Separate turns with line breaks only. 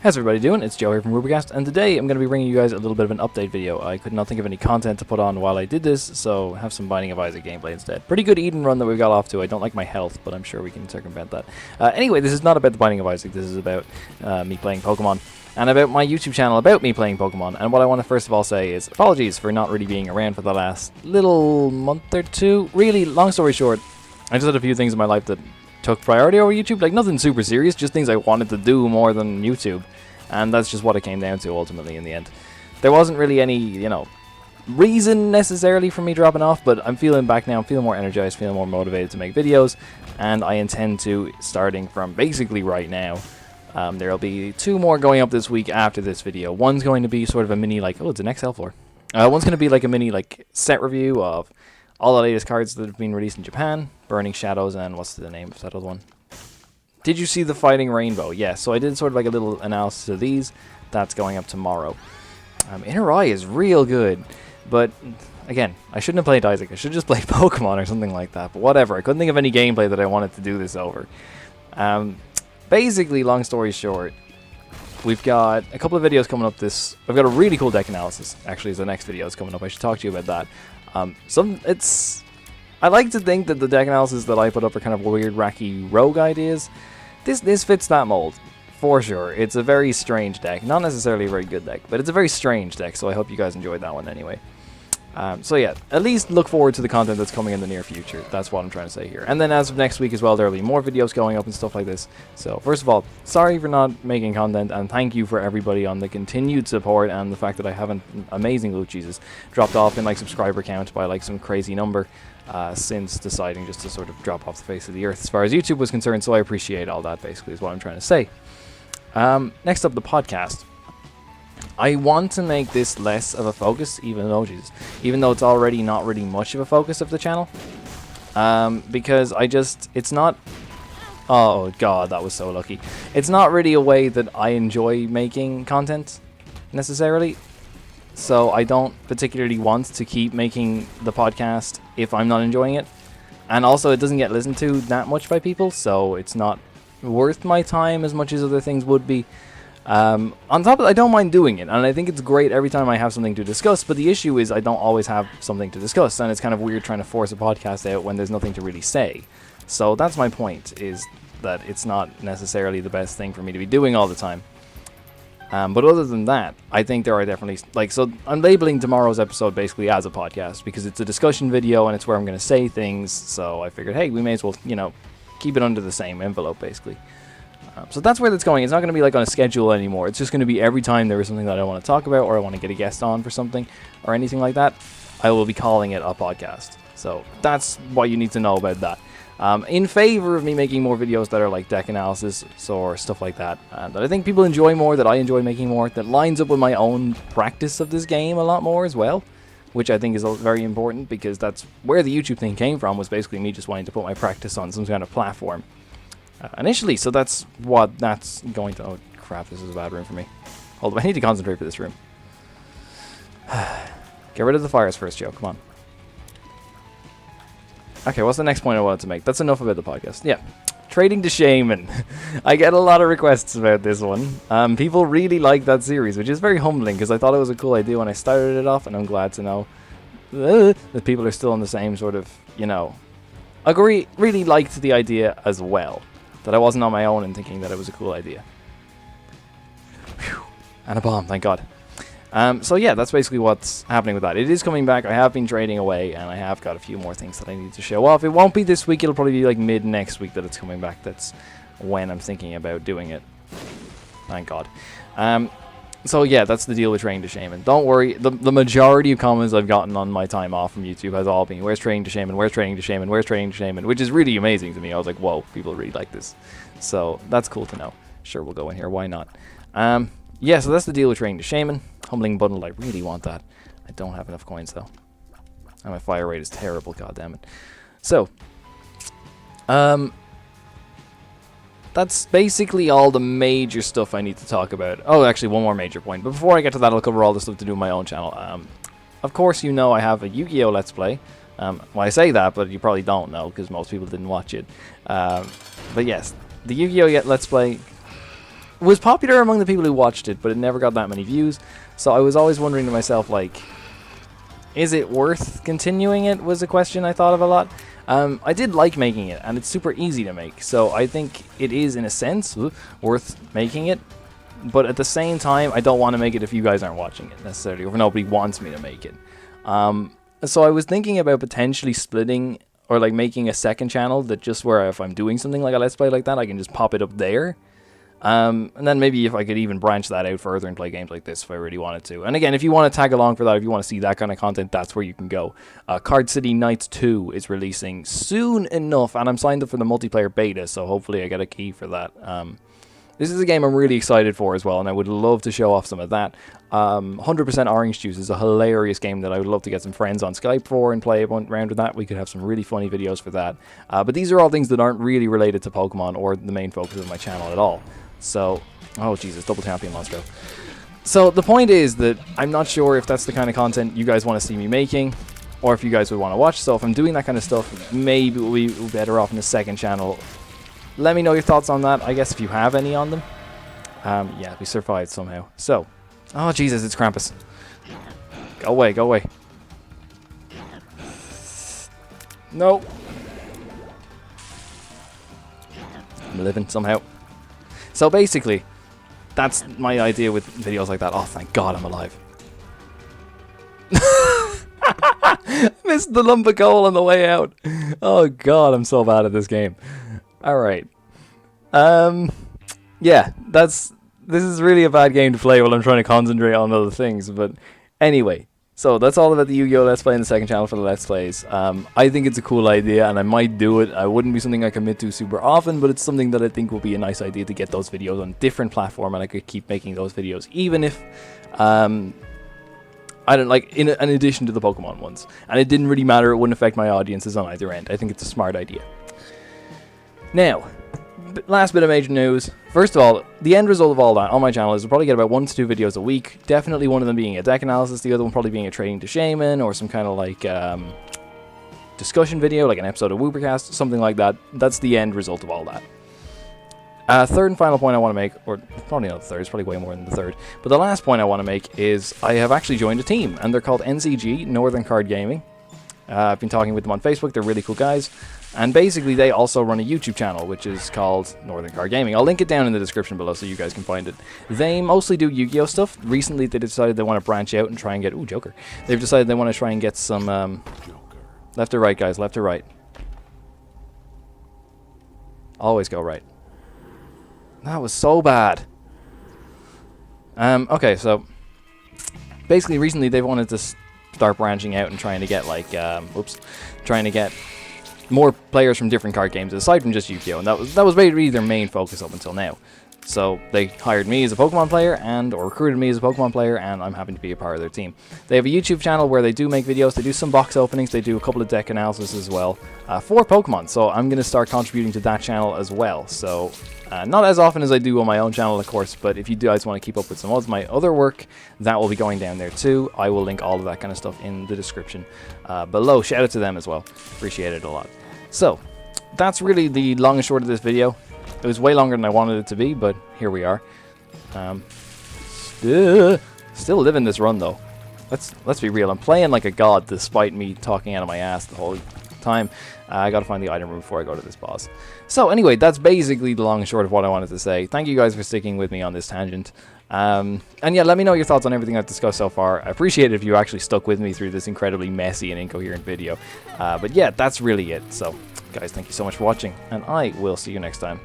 How's everybody doing? It's Joe here from Rubicast, and today I'm going to be bringing you guys a little bit of an update video. I could not think of any content to put on while I did this, so have some Binding of Isaac gameplay instead. Pretty good Eden run that we got off to. I don't like my health, but I'm sure we can circumvent that. Anyway, this is not about the Binding of Isaac. This is about me playing Pokemon, and about my YouTube channel about me playing Pokemon. And what I want to first of all say is apologies for not really being around for the last little month or two. Really, long story short, I just had a few things in my life that took priority over YouTube. Like, nothing super serious, just things I wanted to do more than YouTube. And that's just what it came down to ultimately in the end. There wasn't really any, reason necessarily for me dropping off, but I'm feeling back now. I'm feeling more energized, feeling more motivated to make videos, and I intend to, starting from basically right now. There'll be 2 more going up this week after this video. One's going to be sort of a mini, like, oh, it's an XL floor. One's going to be like a mini, like, set review of all the latest cards that have been released in Japan, Burning Shadows, and what's the name of that other one? Did you see the Fighting Rainbow? Yes, so I did sort of like a little analysis of these. That's going up tomorrow. Inner Eye is real good, but again, I shouldn't have played Isaac. I should have just played Pokemon or something like that, but whatever. I couldn't think of any gameplay that I wanted to do this over. Basically, long story short, we've got a couple of videos coming up I've got a really cool deck analysis, actually, is the next video that's coming up. I should talk to you about that. I like to think that the deck analysis that I put up are kind of weird, wacky rogue ideas. This fits that mold, for sure. It's a very strange deck. Not necessarily a very good deck, but it's a very strange deck, so I hope you guys enjoyed that one anyway. So yeah, at least look forward to the content that's coming in the near future. That's what I'm trying to say here. And then as of next week as well, there will be more videos going up and stuff like this. So first of all, sorry for not making content, and thank you for everybody on the continued support and the fact that I haven't, amazing loot Jesus, dropped off in like subscriber count by like some crazy number since deciding just to sort of drop off the face of the earth as far as YouTube was concerned. So I appreciate all that, basically, is what I'm trying to say. Next up, the podcast. I want to make this less of a focus, even though it's already not really much of a focus of the channel. Because it's not, oh god, that was so lucky. It's not really a way that I enjoy making content, necessarily. So I don't particularly want to keep making the podcast if I'm not enjoying it. And also, it doesn't get listened to that much by people, so it's not worth my time as much as other things would be. On top of that, I don't mind doing it, and I think it's great every time I have something to discuss, but the issue is I don't always have something to discuss, and it's kind of weird trying to force a podcast out when there's nothing to really say. So that's my point, is that it's not necessarily the best thing for me to be doing all the time. But other than that, I think there are definitely, so I'm labeling tomorrow's episode basically as a podcast, because it's a discussion video, and it's where I'm going to say things, so I figured, hey, we may as well, keep it under the same envelope, basically. So that's where that's going. It's not going to be like on a schedule anymore. It's just going to be every time there is something that I want to talk about, or I want to get a guest on for something, or anything like that, I will be calling it a podcast. So that's what you need to know about that. In favor of me making more videos that are like deck analysis or stuff like that, that I think people enjoy more, that I enjoy making more, that lines up with my own practice of this game a lot more as well, which I think is very important, because that's where the YouTube thing came from, was basically me just wanting to put my practice on some kind of platform. Initially, so that's what that's going to... Oh, crap, this is a bad room for me. Hold on, I need to concentrate for this room. Get rid of the fires first, Joe, come on. Okay, what's the next point I wanted to make? That's enough about the podcast. Yeah, Trading to Shaman. I get a lot of requests about this one. People really like that series, which is very humbling, because I thought it was a cool idea when I started it off, and I'm glad to know that people are still on the same sort of, really liked the idea as well. That I wasn't on my own in thinking that it was a cool idea. Whew. And a bomb, thank God. So yeah, that's basically what's happening with that. It is coming back. I have been trading away, and I have got a few more things that I need to show off. It won't be this week. It'll probably be like mid next week that it's coming back. That's when I'm thinking about doing it. Thank God. So yeah, that's the deal with Trading to Shaman. Don't worry, the majority of comments I've gotten on my time off from YouTube has all been, where's Trading to Shaman, where's Trading to Shaman, where's Trading to Shaman, which is really amazing to me. I was like, whoa, people really like this. So that's cool to know. Sure, we'll go in here, why not? Yeah, so that's the deal with Trading to Shaman. Humbling Bundle, I really want that. I don't have enough coins though. And my fire rate is terrible, goddammit. So, that's basically all the major stuff I need to talk about. Oh, actually, one more major point. But before I get to that, I'll cover all the stuff to do on my own channel. Of course, I have a Yu-Gi-Oh! Let's Play. Well, I say that, but you probably don't know, because most people didn't watch it. But yes, the Yu-Gi-Oh! Let's Play was popular among the people who watched it, but it never got that many views. So I was always wondering to myself, like, is it worth continuing it, was a question I thought of a lot. I did like making it, and it's super easy to make, so I think it is, in a sense, worth making it. But at the same time, I don't want to make it if you guys aren't watching it, necessarily, or if nobody wants me to make it. So I was thinking about potentially splitting, or like making a second channel that just where if I'm doing something like a Let's Play like that, I can just pop it up there. And then maybe if I could even branch that out further and play games like this if I really wanted to. And again, if you want to tag along for that, if you want to see that kind of content, that's where you can go. Card City Nights 2 is releasing soon enough, and I'm signed up for the multiplayer beta, so hopefully I get a key for that. This is a game I'm really excited for as well, and I would love to show off some of that. 100% Orange Juice is a hilarious game that I would love to get some friends on Skype for and play a round with that. We could have some really funny videos for that. But these are all things that aren't really related to Pokemon or the main focus of my channel at all. So, oh Jesus, double champion Monstro. So the point is that I'm not sure if that's the kind of content you guys want to see me making, or if you guys would want to watch. So if I'm doing that kind of stuff, maybe we'll be better off in the second channel. Let me know your thoughts on that, I guess, if you have any on them. Yeah, we survived somehow. So, oh Jesus, it's Krampus. Go away, go away. No. I'm living somehow. So basically, that's my idea with videos like that. Oh, thank God I'm alive. Missed the lump goal on the way out. Oh God, I'm so bad at this game. Alright. Yeah, this is really a bad game to play while I'm trying to concentrate on other things. But anyway, so that's all about the Yu-Gi-Oh! Let's Play in the second channel for the Let's Plays. I think it's a cool idea, and I might do it. I wouldn't be something I commit to super often, but it's something that I think will be a nice idea to get those videos on a different platform, and I could keep making those videos, even if, I don't like, in addition to the Pokemon ones. And it didn't really matter, it wouldn't affect my audiences on either end. I think it's a smart idea. Now, last bit of major news. First of all, the end result of all that on my channel is I'll probably get about 1 to 2 videos a week. Definitely one of them being a deck analysis, the other one probably being a Trading to Shaman, or some kind of like discussion video, like an episode of Woopercast, something like that. That's the end result of all that. Third and final point I want to make, or probably not the third, it's probably way more than the third, but the last point I want to make is I have actually joined a team, and they're called NCG, Northern Card Gaming. I've been talking with them on Facebook, they're really cool guys. And basically, they also run a YouTube channel, which is called Northern Card Gaming. I'll link it down in the description below so you guys can find it. They mostly do Yu-Gi-Oh! Stuff. Recently, they decided they want to branch out and try and get... Ooh, Joker. They've decided they want to try and get some... left or right, guys. Left or right. Always go right. That was so bad. Okay, so... Basically, recently, they've wanted to start branching out and trying to get, like... trying to get... more players from different card games aside from just Yu-Gi-Oh! And that was really their main focus up until now. So they hired me as a Pokemon player or recruited me as a Pokemon player, and I'm happy to be a part of their team. They have a YouTube channel where they do make videos, they do some box openings, they do a couple of deck analysis as well for Pokemon. So I'm going to start contributing to that channel as well. So not as often as I do on my own channel, of course, but if you guys want to keep up with some of my other work, that will be going down there too. I will link all of that kind of stuff in the description below. Shout out to them as well. Appreciate it a lot. So, that's really the long and short of this video. It was way longer than I wanted it to be, but here we are. Still living this run though. Let's be real. I'm playing like a god despite me talking out of my ass the whole time. I gotta find the item room before I go to this boss. So anyway, that's basically the long and short of what I wanted to say. Thank you guys for sticking with me on this tangent. And yeah, let me know your thoughts on everything I've discussed so far. I appreciate it if you actually stuck with me through this incredibly messy and incoherent video. But yeah, that's really it. So, guys, thank you so much for watching, and I will see you next time.